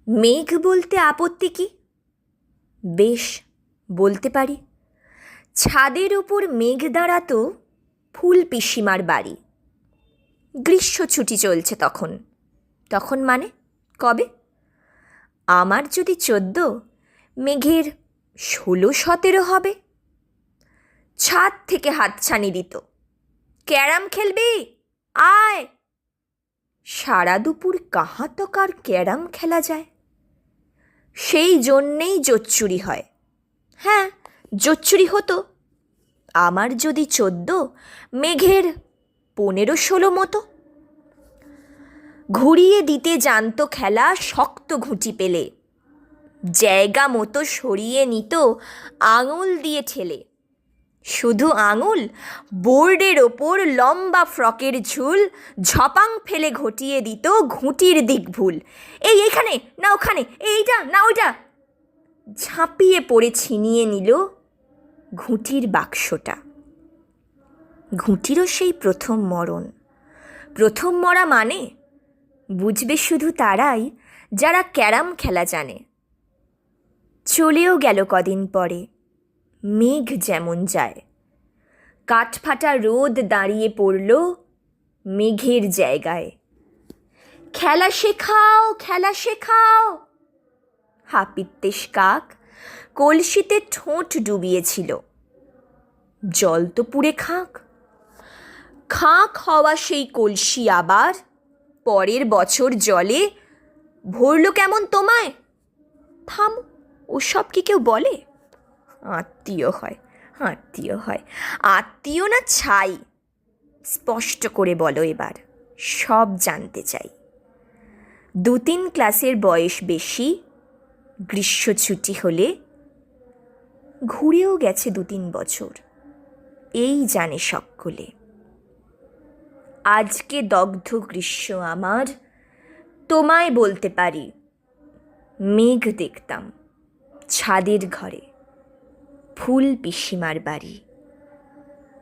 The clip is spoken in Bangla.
মেঘ বলতে আপত্তি কি? বেশ, বলতে পারি। ছাদের উপর মেঘ দাঁড়াতো ফুল পিসিমার বাড়ি। গ্রীষ্ম ছুটি চলছে তখন। তখন মানে কবে? আমার যদি 14, মেঘের 16-17 হবে। ছাদ থেকে হাতছানি দিত, ক্যারাম খেলবি? আয়। সারা দুপুর কাহা তক আর ক্যারাম খেলা যায়? সেই জন্যেই জোচ্চুরি হয়। হ্যাঁ, জোচ্চুরি হতো। আমার যদি 14, মেঘের 15-16 মতো। ঘুরিয়ে দিতে জানতো খেলা শক্ত ঘুঁটি পেলে। জায়গা মতো সরিয়ে নিত আঙুল দিয়ে ঠেলে। শুধু আঙুল, বোর্ডের ওপর লম্বা ফ্রকের ঝুল ঝপাং ফেলে ঘটিয়ে দিত ঘুঁটির দিক ভুল। এইখানে না ওখানে, এইটা না ওইটা। ঝাঁপিয়ে পড়ে ছিনিয়ে নিল ঘুঁটির বাক্সটা। ঘুঁটিরও সেই প্রথম মরণ। প্রথম মরা মানে বুঝবে শুধু তারাই যারা ক্যারাম খেলা জানে। চলেও গেল কদিন পরে, মেঘ যেমন যায়। কাঠফাটা রোদ দাঁড়িয়ে পড়ল মেঘের জায়গায়। খেলা শেখাও, খেলা শেখাও। হাপিত্যেশ কাক কলসিতে ঠোঁট ডুবিয়েছিল। জল তো পুড়ে খাক। খাক হওয়া সেই কলসি আবার পরের বছর জলে ভরল কেমন তোমায়? থাম, ওসব কি কেউ বলে? আত্মীয় হয়, আত্মীয় হয়। আত্মীয় না ছাই? স্পষ্ট করে বলো এবার, সব জানতে চাই। 2-3 ক্লাসের বয়স বেশি, গ্রীষ্ম ছুটি হলে। ঘুরেও গেছে 2-3 বছর, এই জানে সকলে। আজকে দগ্ধ গ্রীষ্ম আমার, তোমায় বলতে পারি। মেঘ দেখতাম ছাদের ঘরে, ফুল পিসিমার বাড়ি।